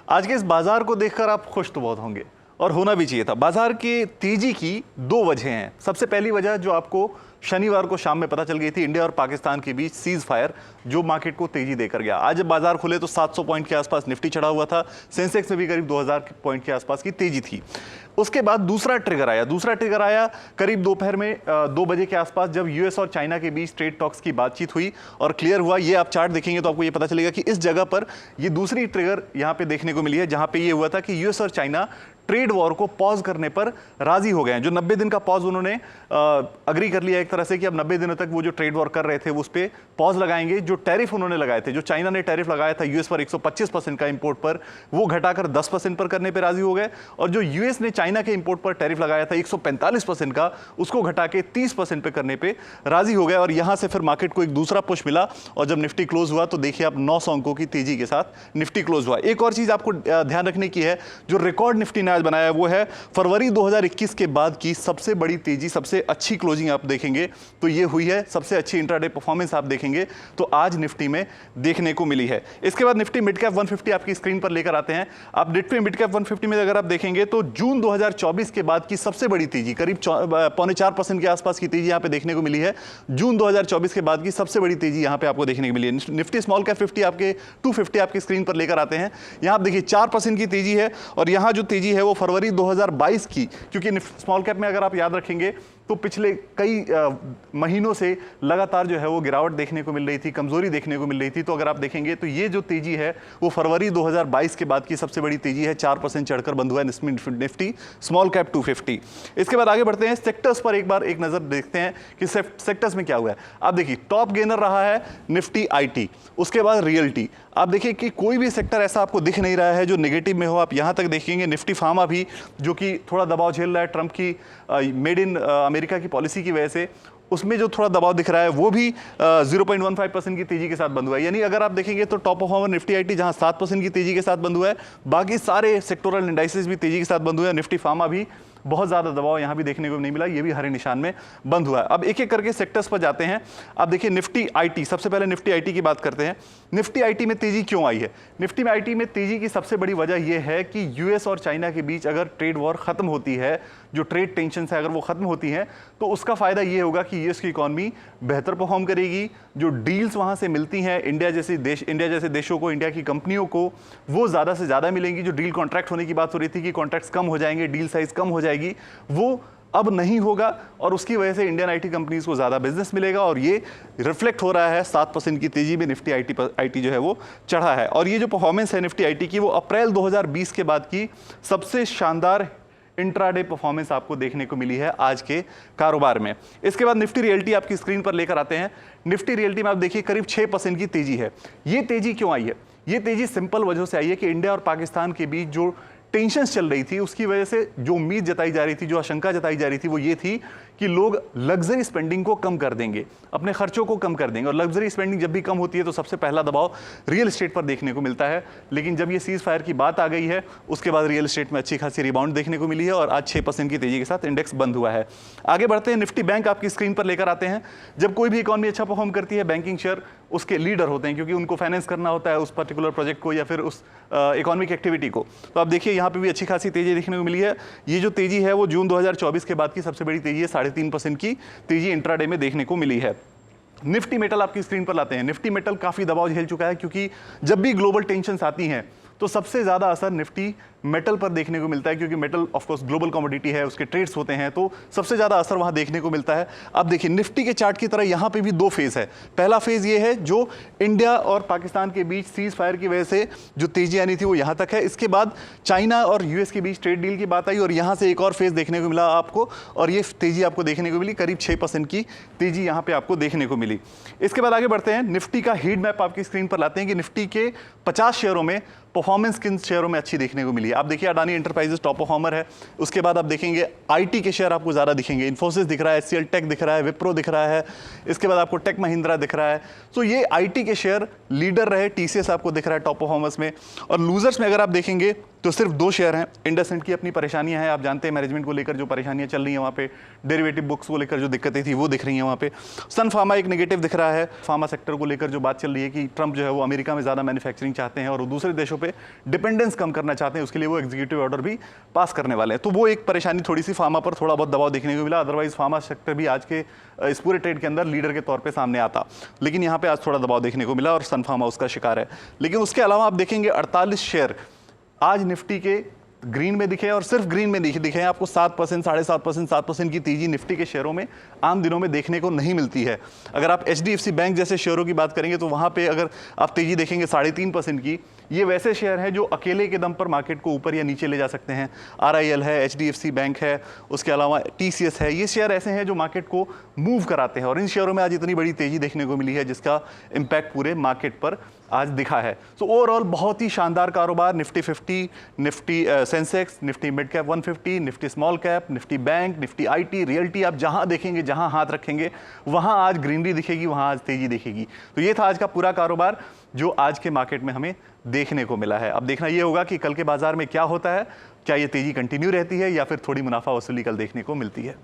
आज के इस बाजार को देखकर आप खुश तो बहुत होंगे और होना भी चाहिए था। बाजार के तेजी की दो वजह हैं। सबसे पहली वजह जो आपको शनिवार को शाम में पता चल गई थी, इंडिया और पाकिस्तान के बीच सीज फायर जो मार्केट को तेजी देकर गया। आज जब बाजार खुले तो 700 पॉइंट के आसपास निफ्टी चढ़ा हुआ था, सेंसेक्स में भी करीब 2000 पॉइंट के आसपास की तेजी थी। उसके बाद दूसरा ट्रिगर आया करीब दोपहर में 2 बजे के आसपास, जब यूएस और चाइना के बीच ट्रेड टॉक्स की बातचीत हुई और क्लियर हुआ। ये आप चार्ट देखेंगे तो आपको ये पता चलेगा कि इस जगह पर ये दूसरी ट्रिगर यहाँ पे देखने को मिली है, जहां पे ये हुआ था कि यूएस और चाइना ट्रेड वॉर को पॉज करने पर राजी हो गए हैं। जो 90 दिन का पॉज उन्होंने अग्री कर लिया एक तरह से कि अब 90 दिनों तक वो जो ट्रेड वॉर कर रहे थे वो उस पर पॉज लगाएंगे। जो टैरिफ उन्होंने लगाए थे, जो चाइना ने टैरिफ लगाया था यूएस पर 125% का इंपोर्ट पर, वो घटाकर 10% पर करने पर राजी हो गए। और जो यूएस ने चाइना के इंपोर्ट पर टैरिफ लगाया था 145% का, उसको घटा के 30% पे करने पे राजी हो गए। और यहां से फिर मार्केट को एक दूसरा पुश मिला और जब निफ्टी क्लोज हुआ तो देखिए आप 900 अंकों की तेजी के साथ निफ्टी क्लोज हुआ। एक और चीज आपको ध्यान रखने की है, जो रिकॉर्ड निफ्टी ने आज बनाया वो है फरवरी 2021 के बाद की सबसे बड़ी तेजी, सबसे अच्छी क्लोजिंग आप देखेंगे तो ये हुई है। सबसे अच्छी इंट्राडे परफॉर्मेंस आप देखेंगे तो आज निफ्टी में देखने को मिली है। इसके बाद निफ्टी मिड कैप 150 आपकी स्क्रीन पर लेकर आते हैं। आप निफ्टी मिड कैप 150 में अगर आप देखेंगे तो जून 2024 के बाद की सबसे बड़ी तेजी, करीब 4.25% के आसपास की तेजी यहां पे देखने को मिली है। जून 2024 के बाद की सबसे बड़ी तेजी यहां पे आपको देखने को मिली है। निफ्टी स्मॉल कैप 50 आपके 250 आपकी स्क्रीन पर लेकर आते हैं। यहां आप देखिए 4% की तेजी है और यहां जो तेजी है वो फरवरी 2022 की, क्योंकि स्मॉल कैप में अगर आप याद रखेंगे तो पिछले कई महीनों से लगातार जो है वो गिरावट देखने को मिल रही थी, कमजोरी देखने को मिल रही थी। तो अगर आप देखेंगे तो ये जो तेजी है वो फरवरी 2022 के बाद की सबसे बड़ी तेजी है। 4% चढ़कर बंद हुआ है निफ्टी स्मॉल कैप 250। इसके बाद आगे बढ़ते हैं, सेक्टर्स पर एक बार एक नजर देखते हैं कि सेक्टर्स में क्या हुआ है। आप देखिए टॉप गेनर रहा है निफ्टी आईटी, उसके बाद रियल्टी। आप देखिए कि कोई भी सेक्टर ऐसा आपको दिख नहीं रहा है जो नेगेटिव में हो। आप यहां तक देखेंगे निफ्टी फार्मा भी, जो कि थोड़ा दबाव झेल रहा है ट्रंप की मेड इन अमेरिका की पॉलिसी की वजह से, उसमें जो थोड़ा दबाव दिख रहा है वो भी 0.15% की तेजी के साथ बंद हुआ है। यानी अगर आप देखेंगे तो टॉप परफॉर्मर निफ्टी आईटी जहां 7% की तेजी के साथ बंद हुआ है, बाकी सारे सेक्टोरल इंडाइसेस भी तेजी के साथ बंद हुए हैं। निफ्टी फार्मा भी बहुत ज्यादा दबाव यहां भी देखने को नहीं मिला, ये भी हरे निशान में बंद हुआ है। अब एक एक करके सेक्टर्स पर जाते हैं। आप देखिए निफ्टी आईटी, सबसे पहले निफ्टी आईटी की बात करते हैं। निफ्टी आईटी में तेजी क्यों आई है? निफ्टी में आईटी में तेजी की सबसे बड़ी वजह यह है कि यूएस और चाइना के बीच अगर ट्रेड वॉर खत्म होती है, जो ट्रेड टेंशन है अगर वो खत्म होती है तो उसका फायदा ये होगा कि यूएस की इकोनॉमी बेहतर परफॉर्म करेगी। जो डील्स वहां से मिलती हैं इंडिया जैसे देशों को, इंडिया की कंपनियों को, वो ज्यादा से ज्यादा मिलेंगी। जो डील कॉन्ट्रैक्ट होने की बात हो रही थी कि कॉन्ट्रैक्ट्स कम हो जाएंगे, डील साइज कम हो जाएगी, वो अब नहीं होगा और उसकी वजह से इंडियन आईटी कंपनीज को ज्यादा बिजनेस मिलेगा और ये रिफ्लेक्ट हो रहा है 7% की तेजी में निफ्टी आईटी जो है वो चढ़ा है। और ये जो परफॉर्मेंस है निफ्टी आईटी की वो अप्रैल 2020 के बाद की सबसे शानदार इंट्राडे परफॉर्मेंस आपको देखने को मिली है आज के कारोबार में। इसके बाद निफ्टी रियल्टी आपकी स्क्रीन पर लेकर आते हैं। निफ्टी रियल्टी में आप देखिए करीब 6% की तेजी है। ये तेजी क्यों आई है? ये तेजी सिंपल वजह से आई है कि इंडिया और पाकिस्तान के बीच जो टेंशन चल रही थी उसकी वजह से जो उम्मीद जताई जा रही थी, जो आशंका जताई जा रही थी वो ये थी कि लोग लग्जरी स्पेंडिंग को कम कर देंगे, अपने खर्चों को कम कर देंगे। और लग्जरी स्पेंडिंग जब भी कम होती है तो सबसे पहला दबाव रियल एस्टेट पर देखने को मिलता है। लेकिन जब ये सीज फायर की बात आ गई है उसके बाद रियल एस्टेट में अच्छी खासी रिबाउंड देखने को मिली है और आज 6% की तेजी के साथ इंडेक्स बंद हुआ है। आगे बढ़ते हैं, निफ्टी बैंक आपकी स्क्रीन पर लेकर आते हैं। जब कोई भी इकोनॉमी अच्छा परफॉर्म करती है, बैंकिंग शेयर उसके लीडर होते हैं क्योंकि उनको फाइनेंस करना होता है उस पर्टिकुलर प्रोजेक्ट को या फिर उस इकोनॉमिक एक्टिविटी को। तो आप देखिए यहाँ पे भी अच्छी खासी तेजी देखने को मिली है। ये जो तेजी है वो जून 2024 के बाद की सबसे बड़ी तेजी है, 3.5% की तेजी इंट्राडे में देखने को मिली है। निफ्टी मेटल आपकी स्क्रीन पर लाते हैं। निफ्टी मेटल काफी दबाव झेल चुका है क्योंकि जब भी ग्लोबल टेंशंस आती हैं तो सबसे ज्यादा असर निफ्टी मेटल पर देखने को मिलता है क्योंकि metal of course global commodity है, उसके ट्रेड्स होते हैं तो सबसे ज्यादा असर वहां देखने को मिलता है। अब देखिए निफ्टी के चार्ट की तरह यहां पे भी दो फेज है। पहला फेज ये है जो इंडिया और पाकिस्तान के बीच सीज फायर की वजह से जो तेजी आनी थी वो यहां तक है। इसके बाद चाइना और यूएस के बीच ट्रेड डील की बात आई और यहां से एक और फेज देखने को मिला आपको और ये तेजी आपको देखने को मिली, करीब 6% की तेजी यहां पे आपको देखने को मिली। इसके बाद आगे बढ़ते हैं, निफ्टी का हीट मैप आपकी स्क्रीन पर लाते हैं कि निफ्टी के 50 शेयरों में परफॉर्मेंस किन शेयरों में अच्छी देखने को मिली है। आप देखिए अडानी एंटरप्राइजेस टॉप परफॉर्मर है। उसके बाद आप देखेंगे आईटी के शेयर आपको ज्यादा दिखेंगे, इन्फोसिस दिख रहा है, एचसीएल टेक दिख रहा है, विप्रो दिख रहा है। इसके बाद आपको टेक महिंद्रा दिख रहा है। तो ये आईटी के शेयर लीडर रहे, टीसीएस आपको दिख रहा है टॉप परफॉर्मर्स में। और लूजर्स में अगर आप देखेंगे तो सिर्फ 2 शेयर हैं। इंडसइंड की अपनी परेशानियां हैं, आप जानते हैं मैनेजमेंट को लेकर जो परेशानियां चल रही हैं वहाँ पे, डेरिवेटिव बुक्स को लेकर जो दिक्कतें थी वो दिख रही हैं वहाँ पे। सन फार्मा एक नेगेटिव दिख रहा है, फार्मा सेक्टर को लेकर जो बात चल रही है कि ट्रंप जो है वो अमेरिका में ज़्यादा मैन्युफैक्चरिंग चाहते हैं और वो दूसरे देशों पर डिपेंडेंस कम करना चाहते हैं, उसके लिए वो एग्जीक्यूटिव ऑर्डर भी पास करने वाले हैं। तो वो एक परेशानी थोड़ी सी फार्मा पर थोड़ा बहुत दबाव देखने को मिला। अदरवाइज फार्मा सेक्टर भी आज के इस पूरे ट्रेड के अंदर लीडर के तौर पे सामने आता, लेकिन यहाँ पे आज थोड़ा दबाव देखने को मिला और सन फार्मा उसका शिकार है। लेकिन उसके अलावा आप देखेंगे 48 शेयर आज निफ्टी के ग्रीन में दिखे और सिर्फ ग्रीन में दिखे हैं। आपको 7%, 7.5%, 7% की तेजी निफ्टी के शेयरों में आम दिनों में देखने को नहीं मिलती है। अगर आप HDFC बैंक जैसे शेयरों की बात करेंगे तो वहां पे अगर आप तेजी देखेंगे 3.5% की, ये वैसे शेयर हैं जो अकेले के दम पर मार्केट को ऊपर या नीचे ले जा सकते हैं। RIL है, HDFC बैंक है, उसके अलावा TCS है, ये शेयर ऐसे हैं जो मार्केट को मूव कराते हैं और इन शेयरों में आज इतनी बड़ी तेजी देखने को मिली है जिसका इम्पैक्ट पूरे मार्केट पर आज दिखा है। तो ओवरऑल बहुत ही शानदार कारोबार। Nifty 50, Nifty Sensex, Nifty mid cap 150, Nifty small cap, Nifty bank, Nifty IT, realty, आप जहां देखेंगे, जहां हाथ रखेंगे वहां आज ग्रीनरी दिखेगी, वहां आज तेजी दिखेगी। तो ये था आज का पूरा कारोबार जो आज के मार्केट में हमें देखने को मिला है। अब देखना ये होगा कि कल के बाजार में क्या होता है, क्या ये तेजी कंटिन्यू रहती है या फिर थोड़ी मुनाफा वसूली कल देखने को मिलती है।